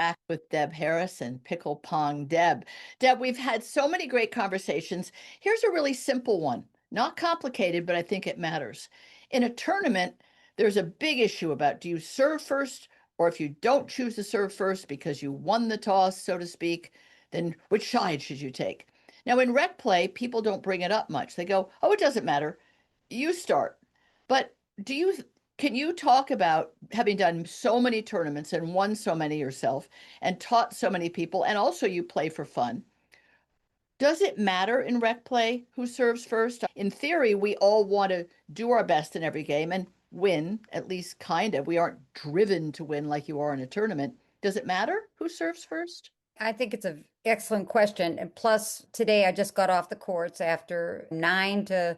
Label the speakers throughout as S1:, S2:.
S1: back with Deb Harris and Pickle Pong Deb. Deb, we've had so many great conversations. Here's a really simple one, not complicated, but I think it matters. In a tournament, there's a big issue about do you serve first, or if you don't choose to serve first because you won the toss, so to speak, then which side should you take? Now, in rec play, people don't bring it up much. They go, oh, it doesn't matter. You start. But do you can you talk about having done so many tournaments and won so many yourself and taught so many people, and also you play for fun? Does it matter in rec play who serves first? In theory, we all want to do our best in every game and win, at least kind of. We aren't driven to win like you are in a tournament. Does it matter who serves first?
S2: I think it's an excellent question. And plus, today I just got off the courts after 9 to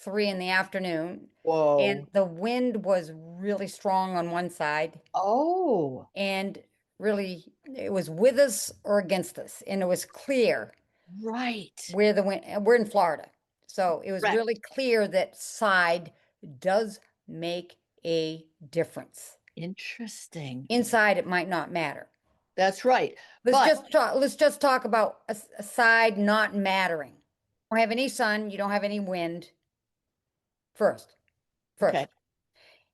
S2: 3 in the afternoon, and
S1: Whoa.
S2: the wind was really strong on one side,
S1: Oh,
S2: and really it was with us or against us, and it was clear
S1: right.
S2: where the wind. We're in Florida, so it was
S1: Correct.
S2: really clear that side does make a difference.
S1: Interesting.
S2: Inside, it might not matter.
S1: That's right.
S2: Let's
S1: But
S2: just talk. Let's just talk about a side not mattering. You don't have any sun. You don't have any wind. First,
S1: okay.
S2: first,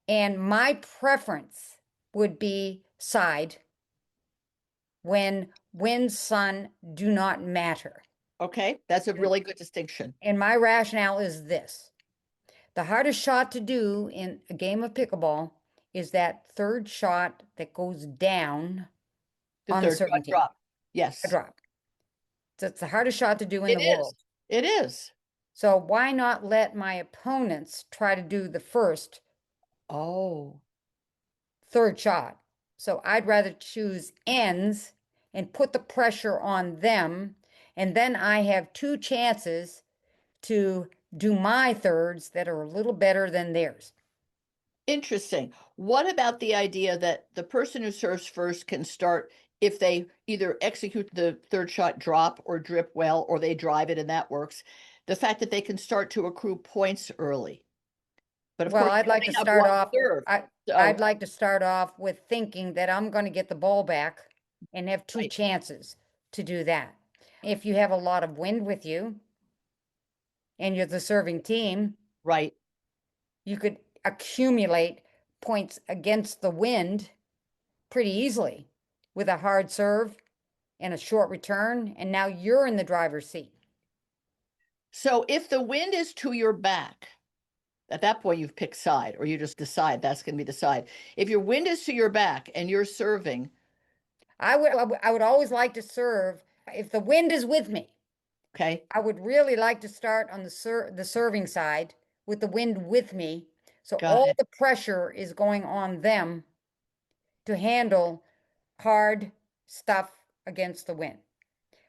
S2: and my preference would be side when wind, sun do not matter.
S1: Okay. That's a really good distinction.
S2: And my rationale is this: the hardest shot to do in a game of pickleball is that third shot that goes down
S1: The
S2: on the
S1: third
S2: serving
S1: shot
S2: team,
S1: drop.
S2: a
S1: Yes,
S2: drop. So it's the hardest shot to do in
S1: it
S2: the
S1: is.
S2: world.
S1: It is.
S2: So why not let my opponents try to do the first
S1: Oh,
S2: third shot? So I'd rather choose ends and put the pressure on them. And then I have two chances to do my thirds that are a little better than theirs.
S1: interesting. What about the idea that the person who serves first can start if they either execute the third shot drop or drip well, or they drive it and that works? The fact that they can start to accrue points early. But of
S2: Well,
S1: course,
S2: I'd
S1: they
S2: like to
S1: only have
S2: start
S1: one
S2: off,
S1: serve.
S2: I'd
S1: So,
S2: like to start off with thinking that I'm going to get the ball back and have two
S1: right,
S2: chances to do that. If you have a lot of wind with you and you're the serving team,
S1: right.
S2: you could accumulate points against the wind pretty easily with a hard serve and a short return, and now you're in the driver's seat.
S1: So if the wind is to your back, at that point you've picked side, or you just decide that's going to be the side. If your wind is to your back and you're serving,
S2: I would always like to serve if the wind is with me.
S1: okay,
S2: I would really like to start on the serving side with the wind with me. So
S1: got
S2: all
S1: it.
S2: the pressure is going on them to handle hard stuff against the wind.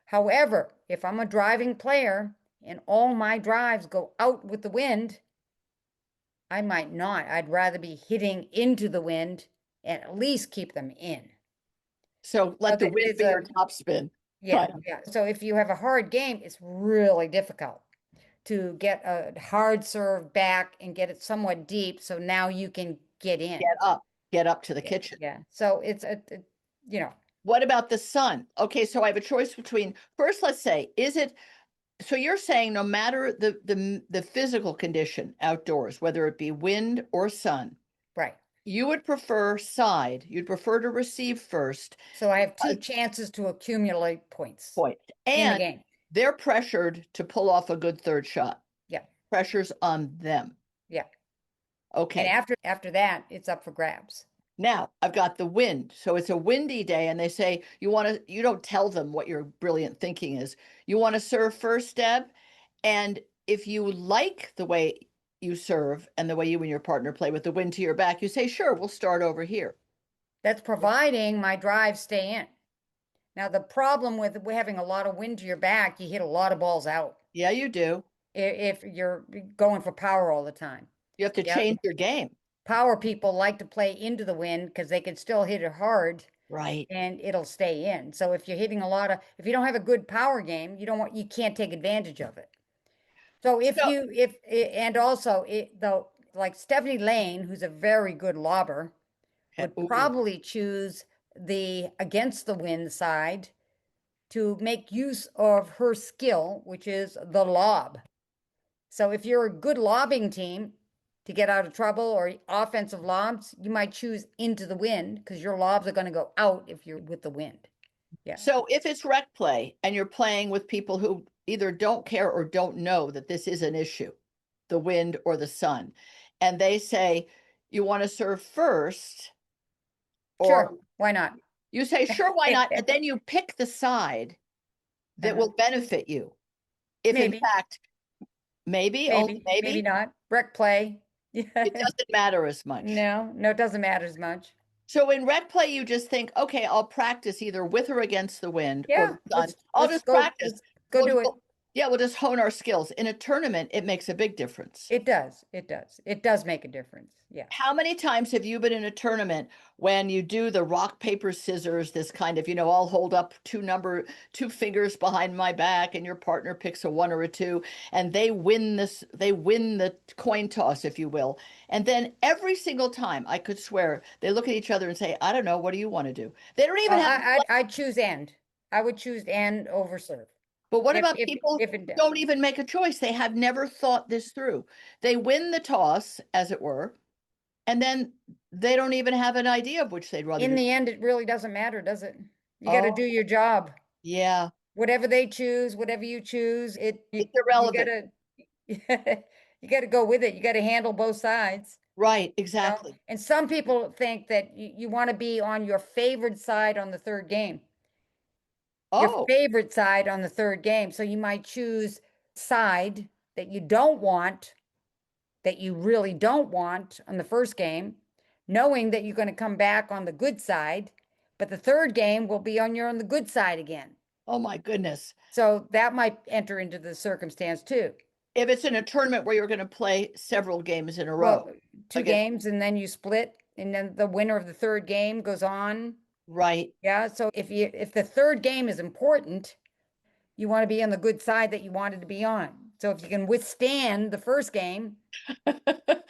S2: However, if I'm a driving player and all my drives go out with the wind, I might not. I'd rather be hitting into the wind and at least keep them in.
S1: So
S2: So
S1: let the wind
S2: there's
S1: be your
S2: a
S1: topspin.
S2: Yeah,
S1: Kind of.
S2: yeah. So if you have a hard game, it's really difficult to get a hard serve back and get it somewhat deep so now you can get in.
S1: Get up, get up to the
S2: Yeah,
S1: kitchen.
S2: yeah. So it's you know,
S1: What about the sun? Okay, so I have a choice between first, let's say, is it so you're saying no matter the physical condition outdoors, whether it be wind or sun,
S2: right.
S1: you would prefer side, you'd prefer to receive first
S2: So I have two
S1: uh,
S2: chances to accumulate points
S1: point,
S2: in the
S1: and
S2: game.
S1: they're pressured to pull off a good third shot.
S2: Yeah,
S1: Pressure's on them.
S2: yeah. And
S1: Okay.
S2: after that, it's up for grabs.
S1: Now I've got the wind. So it's a windy day, and they say you don't tell them what your brilliant thinking is. You want to serve first, Deb. And if you like the way you serve and the way you and your partner play with the wind to your back, you say, sure, we'll start over here.
S2: That's providing my drives stay in. Now, the problem with having a lot of wind to your back, you hit a lot of balls out
S1: Yeah, you do.
S2: if you're going for power all the time.
S1: You have to
S2: Yeah.
S1: change your game.
S2: Power people like to play into the wind because they can still hit it hard
S1: Right.
S2: and it'll stay in. So if you're hitting if you don't have a good power game, you can't take advantage of it. So
S1: So,
S2: and also though, like Stephanie Lane, who's a very good lobber, would
S1: ooh,
S2: probably choose the against the wind side to make use of her skill, which is the lob. So if you're a good lobbing team to get out of trouble or offensive lobs, you might choose into the wind because your lobs are going to go out if you're with the wind. Yeah.
S1: So if it's rec play and you're playing with people who either don't care or don't know that this is an issue, the wind or the sun, and they say, you want to serve first, or
S2: Sure. Why not?
S1: you say, sure, why not? And then you pick the side that will benefit you. If in
S2: Maybe,
S1: fact, only
S2: maybe
S1: maybe,
S2: not. Rec play.
S1: it
S2: Yeah.
S1: doesn't matter as much.
S2: No, it doesn't matter as much.
S1: So in rec play, you just think, okay, I'll practice either with or against the wind or
S2: Yeah,
S1: the sun. I'll
S2: let's
S1: just
S2: go
S1: practice. We'll,
S2: do it.
S1: yeah, we'll just hone our skills. In a tournament, it makes a big difference.
S2: It does. It does make a difference. Yeah.
S1: How many times have you been in a tournament when you do the rock, paper, scissors, this kind of, I'll hold up two fingers behind my back and your partner picks a one or a two and they win the coin toss, if you will. And then every single time, I could swear, they look at each other and say, I don't know, what do you want to do? They don't even have,
S2: I'd choose end. I would choose end over serve.
S1: but what about people
S2: If it
S1: who don't even make a choice? They have never thought this through. They win the toss, as it were, and then they don't even have an idea of which they'd rather
S2: in
S1: do.
S2: the end, it really doesn't matter, does it? You got to do
S1: Oh,
S2: your job.
S1: yeah.
S2: Whatever they choose, whatever you choose,
S1: It's
S2: you
S1: irrelevant.
S2: gotta you gotta go with it. You gotta handle both sides,
S1: Right,
S2: you know?
S1: exactly.
S2: And some people think that you want to be on your favorite side on the third game. Your
S1: Oh,
S2: favorite side on the third game. So you might choose side that you don't want, that you really don't want on the first game, knowing that you're going to come back on the good side, but the third game will be on the good side again.
S1: oh my goodness.
S2: So that might enter into the circumstance too.
S1: If it's in a tournament where you're going to play several games in a row
S2: Well, two
S1: against,
S2: games and then you split, and then the winner of the third game goes on.
S1: right.
S2: Yeah. So if the third game is important, you want to be on the good side that you wanted to be on. So if you can withstand the first game to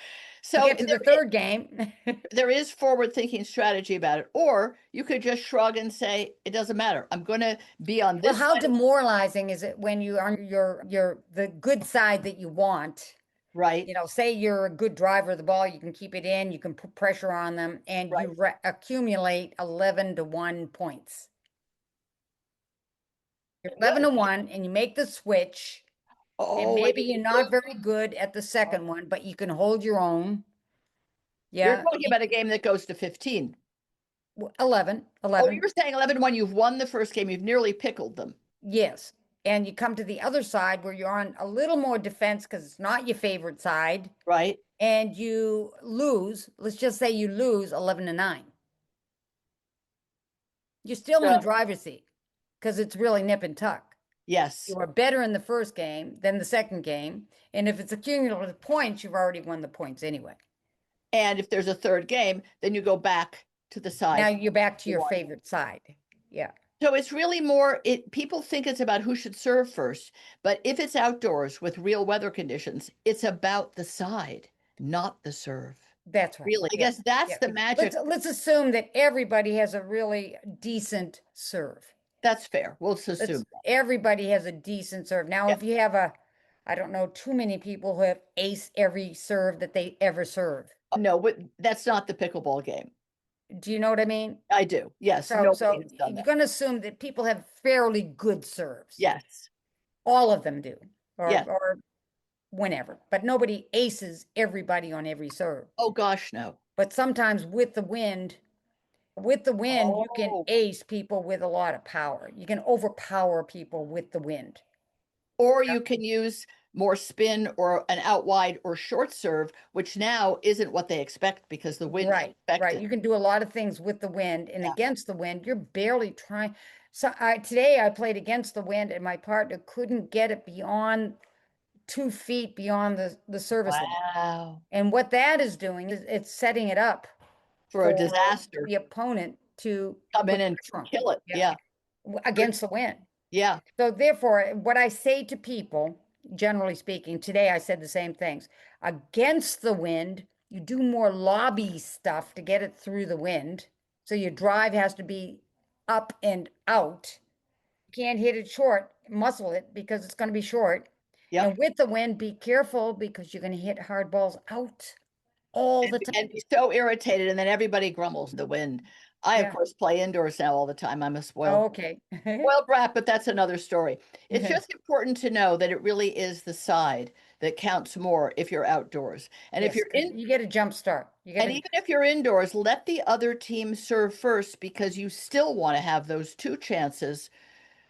S1: So
S2: get to the third game.
S1: there is forward thinking strategy about it. Or you could just shrug and say, it doesn't matter. I'm going to be on
S2: Well,
S1: this
S2: how
S1: side.
S2: demoralizing is it when you are on your the good side that you want?
S1: Right,
S2: Say you're a good driver of the ball, you can keep it in, you can put pressure on them, and
S1: right.
S2: you accumulate 11 to 1 points. You're 11 to
S1: Good.
S2: 1, and you make the switch, and
S1: Oh, and
S2: maybe you're not very good at the second one, but you can hold your own.
S1: you're
S2: Yeah,
S1: talking about a game that goes to 15.
S2: 11,
S1: Oh,
S2: 11.
S1: you're saying 11-1, you've won the first game, you've nearly pickled them.
S2: Yes. And you come to the other side where you're on a little more defense because it's not your favorite side,
S1: Right?
S2: and you lose. Let's just say you lose 11 to 9. You're still in the
S1: So,
S2: driver's seat because it's really nip and tuck. You
S1: yes.
S2: were better in the first game than the second game. And if it's accumulative points, you've already won the points anyway.
S1: And if there's a third game, then you go back to the
S2: Now
S1: side
S2: you're back to
S1: you
S2: your
S1: won.
S2: favorite side. Yeah.
S1: So it's really more people think it's about who should serve first, but if it's outdoors with real weather conditions, it's about the side, not the serve.
S2: That's right.
S1: Really. I
S2: Yeah.
S1: guess that's
S2: Yeah.
S1: the magic.
S2: Let's assume that everybody has a really decent serve.
S1: That's fair. We'll just assume that.
S2: Everybody has a decent serve. Now,
S1: Yeah.
S2: if you have I don't know too many people who have ace every serve that they ever serve.
S1: No, but that's not the pickleball game.
S2: Do you know what I mean?
S1: I do. Yes.
S2: So
S1: Nobody has done
S2: you're
S1: that.
S2: going to assume that people have fairly good serves.
S1: Yes.
S2: All of them do,
S1: Yes.
S2: or whenever, but nobody aces everybody on every serve.
S1: Oh gosh, no.
S2: But sometimes with the wind, you can
S1: Oh.
S2: ace people with a lot of power. You can overpower people with the wind.
S1: Or you can use more spin or an out wide or short serve, which now isn't what they expect because the wind
S2: Right,
S1: expected.
S2: right. You can do a lot of things with the wind, and
S1: Yeah.
S2: against the wind, you're barely trying. So today I played against the wind, and my partner couldn't get it beyond 2 feet beyond the service line.
S1: Wow.
S2: And what that is doing is it's setting it up
S1: For a
S2: for
S1: disaster.
S2: the opponent to
S1: Come in
S2: put
S1: and
S2: pressure on.
S1: kill it.
S2: Yeah,
S1: Yeah.
S2: against the wind.
S1: Yeah.
S2: So therefore, what I say to people, generally speaking, today I said the same things. Against the wind, you do more lobby stuff to get it through the wind. So your drive has to be up and out. You can't hit it short, muscle it because it's going to be short.
S1: Yep.
S2: And with the wind, be careful because you're going to hit hard balls out all the
S1: And
S2: time.
S1: be so irritated, and then everybody grumbles in the wind. I, of
S2: Yeah.
S1: course, play indoors now all the time. I'm a
S2: Oh, okay.
S1: spoiled brat, but that's another story. It's just important to know that it really is the side that counts more if you're outdoors. And if
S2: Yes,
S1: you're
S2: because
S1: in,
S2: you get a jump start. You get
S1: and
S2: a
S1: even if you're indoors, let the other team serve first because you still want to have those two chances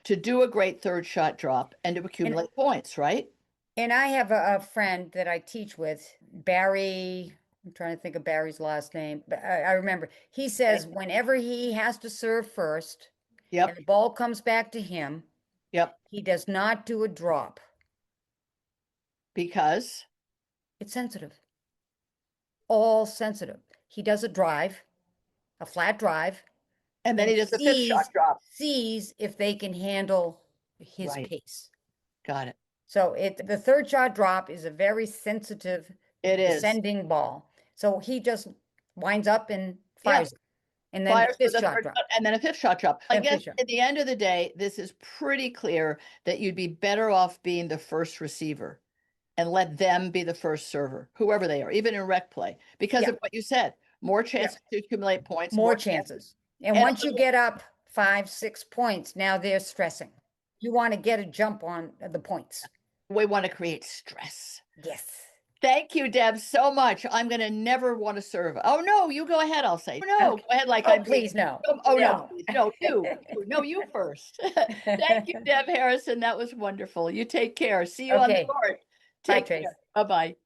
S1: to do a great third shot drop and to
S2: and
S1: accumulate points, right?
S2: and I have a friend that I teach with, Barry. I'm trying to think of Barry's last name, but I remember he
S1: Okay.
S2: says whenever he has to serve first and
S1: Yep.
S2: the ball comes back to him,
S1: Yep.
S2: he does not do a drop.
S1: Because,
S2: It's sensitive, all sensitive. He does a drive, a flat drive,
S1: and then
S2: and
S1: he does the fifth shot drop.
S2: sees if they can handle his
S1: Right.
S2: pace.
S1: Got it.
S2: So the third shot drop is a very sensitive
S1: It is.
S2: descending ball. So he just winds up and
S1: Yeah.
S2: fires it. And then the
S1: Fires for
S2: fifth
S1: the
S2: shot
S1: third
S2: drop.
S1: shot and then a fifth shot drop. I
S2: Then
S1: guess
S2: fifth shot.
S1: at the end of the day, this is pretty clear that you'd be better off being the first receiver and let them be the first server, whoever they are, even in rec play, because
S2: Yeah.
S1: of what you said. More
S2: Yeah.
S1: chances to accumulate points,
S2: More
S1: more chances,
S2: chances. And
S1: and
S2: once you get up 5, 6 points, now they're stressing. You want to get a jump on the points.
S1: we want to create stress.
S2: Yes.
S1: Thank you, Deb, so much. I'm going to never want to serve. Oh, no, you go ahead, I'll say. No,
S2: Okay.
S1: go ahead like
S2: Oh,
S1: I'm being.
S2: please, no.
S1: Oh, no,
S2: No.
S1: please. No, you. No, you first. Thank you, Deb Harrison. That was wonderful. You take care. See you on the
S2: Okay.
S1: court.
S2: Bye,
S1: Take care.
S2: Trace.
S1: Bye-bye.